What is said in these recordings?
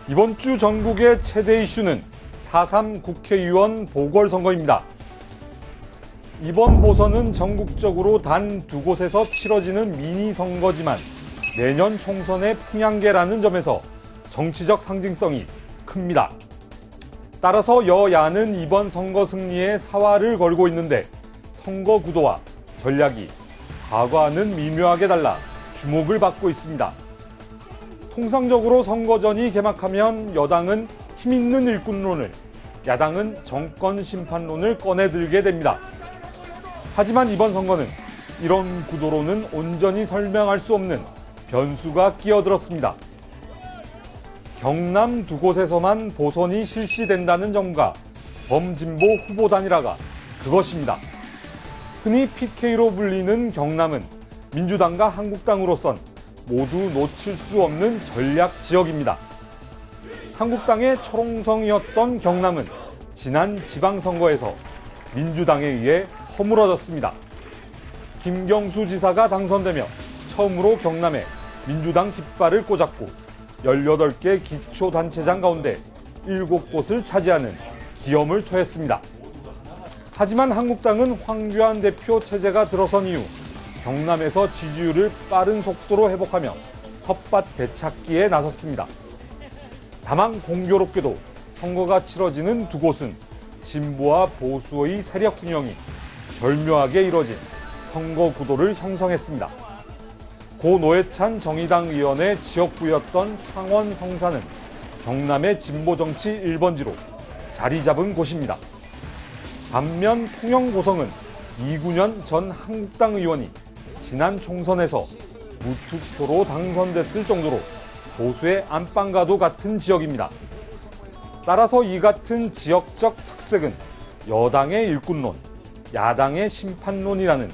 이번 주 전국의 최대 이슈는 4.3 국회의원 보궐선거입니다. 이번 보선은 전국적으로 단 두 곳에서 치러지는 미니선거지만 내년 총선의 풍향계라는 점에서 정치적 상징성이 큽니다. 따라서 여야는 이번 선거 승리에 사활을 걸고 있는데 선거 구도와 전략이 과거와는 미묘하게 달라 주목을 받고 있습니다. 통상적으로 선거전이 개막하면 여당은 힘있는 일꾼론을, 야당은 정권 심판론을 꺼내들게 됩니다. 하지만 이번 선거는 이런 구도로는 온전히 설명할 수 없는 변수가 끼어들었습니다. 경남 두 곳에서만 보선이 실시된다는 점과 범진보 후보 단일화가 그것입니다. 흔히 PK로 불리는 경남은 민주당과 한국당으로선 모두 놓칠 수 없는 전략 지역입니다. 한국당의 철옹성이었던 경남은 지난 지방선거에서 민주당에 의해 허물어졌습니다. 김경수 지사가 당선되며 처음으로 경남에 민주당 깃발을 꽂았고 18개 기초단체장 가운데 7곳을 차지하는 기염을 토했습니다. 하지만 한국당은 황교안 대표 체제가 들어선 이후 경남에서 지지율을 빠른 속도로 회복하며 텃밭 되찾기에 나섰습니다. 다만 공교롭게도 선거가 치러지는 두 곳은 진보와 보수의 세력 균형이 절묘하게 이뤄진 선거 구도를 형성했습니다. 고 노회찬 정의당 의원의 지역구였던 창원 성산은 경남의 진보 정치 1번지로 자리 잡은 곳입니다. 반면 통영고성은 이군현 전 한국당 의원이 지난 총선에서 무투표로 당선됐을 정도로 보수의 안방과도 같은 지역입니다. 따라서 이 같은 지역적 특색은 여당의 일꾼론, 야당의 심판론이라는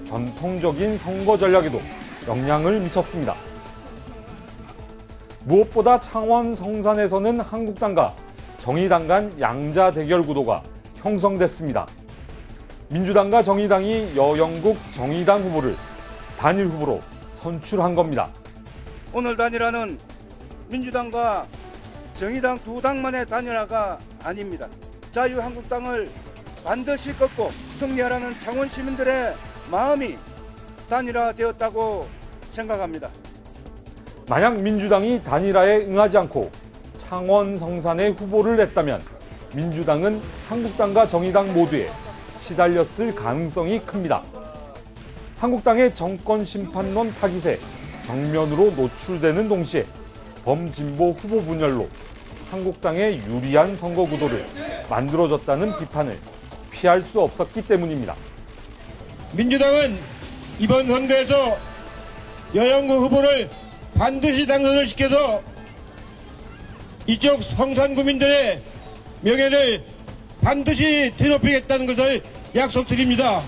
전통적인 선거 전략에도 영향을 미쳤습니다. 무엇보다 창원 성산에서는 한국당과 정의당 간 양자 대결 구도가 형성됐습니다. 민주당과 정의당이 여영국 정의당 후보를 단일 후보로 선출한 겁니다. 오늘 단일화는 민주당과 정의당 두 당만의 단일화가 아닙니다. 자유한국당을 반드시 꺾고 승리하라는 창원 시민들의 마음이 단일화되었다고 생각합니다. 만약 민주당이 단일화에 응하지 않고 창원 성산에 후보를 냈다면 민주당은 한국당과 정의당 모두에 시달렸을 가능성이 큽니다. 한국당의 정권 심판론 타깃에 정면으로 노출되는 동시에 범진보 후보 분열로 한국당의 유리한 선거 구도를 만들어줬다는 비판을 피할 수 없었기 때문입니다. 민주당은 이번 선거에서 여영구 후보를 반드시 당선을 시켜서 이쪽 성산구민들의 명예를 반드시 되높이겠다는 것을 약속드립니다.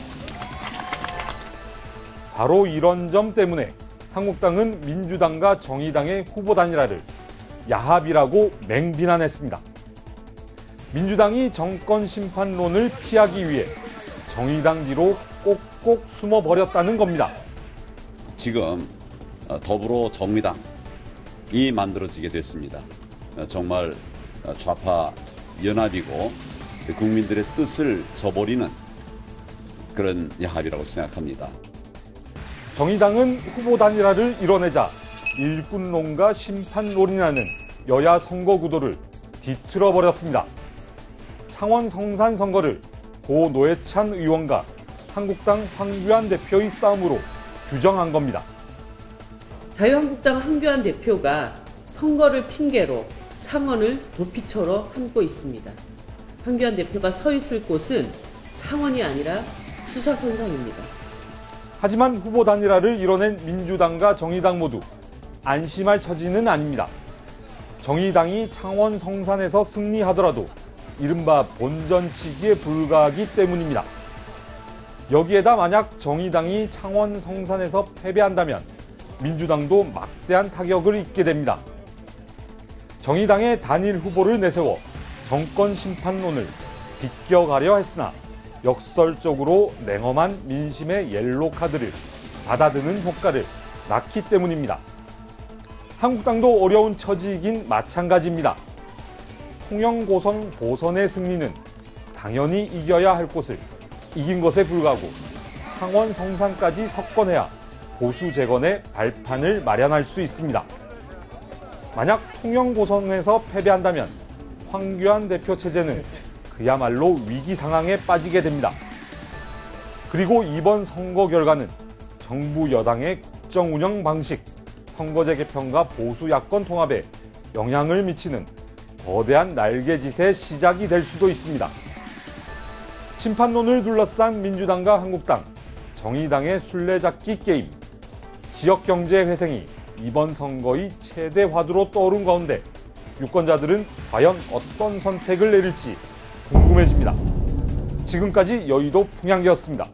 바로 이런 점 때문에 한국당은 민주당과 정의당의 후보 단일화를 야합이라고 맹비난했습니다. 민주당이 정권 심판론을 피하기 위해 정의당 뒤로 꼭꼭 숨어버렸다는 겁니다. 지금 더불어 정의당이 만들어지게 됐습니다. 정말 좌파 연합이고 국민들의 뜻을 저버리는 그런 야합이라고 생각합니다. 정의당은 후보 단일화를 이뤄내자 일꾼론과 심판론이라는 여야 선거 구도를 뒤틀어버렸습니다. 창원 성산 선거를 고 노회찬 의원과 한국당 황교안 대표의 싸움으로 규정한 겁니다. 자유한국당 황교안 대표가 선거를 핑계로 창원을 도피처로 삼고 있습니다. 황교안 대표가 서 있을 곳은 창원이 아니라 수사선상입니다. 하지만 후보 단일화를 이뤄낸 민주당과 정의당 모두 안심할 처지는 아닙니다. 정의당이 창원 성산에서 승리하더라도 이른바 본전치기에 불과하기 때문입니다. 여기에다 만약 정의당이 창원 성산에서 패배한다면 민주당도 막대한 타격을 입게 됩니다. 정의당의 단일 후보를 내세워 정권 심판론을 비껴가려 했으나 역설적으로 냉엄한 민심의 옐로 카드를 받아드는 효과를 낳기 때문입니다. 한국당도 어려운 처지이긴 마찬가지입니다. 통영고성 보선의 승리는 당연히 이겨야 할 곳을 이긴 것에 불과하고 창원 성산까지 석권해야 보수 재건의 발판을 마련할 수 있습니다. 만약 통영고성에서 패배한다면 황교안 대표 체제는 그야말로 위기 상황에 빠지게 됩니다. 그리고 이번 선거 결과는 정부 여당의 국정 운영 방식, 선거제 개편과 보수 야권 통합에 영향을 미치는 거대한 날개짓의 시작이 될 수도 있습니다. 심판론을 둘러싼 민주당과 한국당, 정의당의 술래잡기 게임, 지역경제 회생이 이번 선거의 최대 화두로 떠오른 가운데 유권자들은 과연 어떤 선택을 내릴지 궁금해집니다. 지금까지 여의도 풍향기였습니다.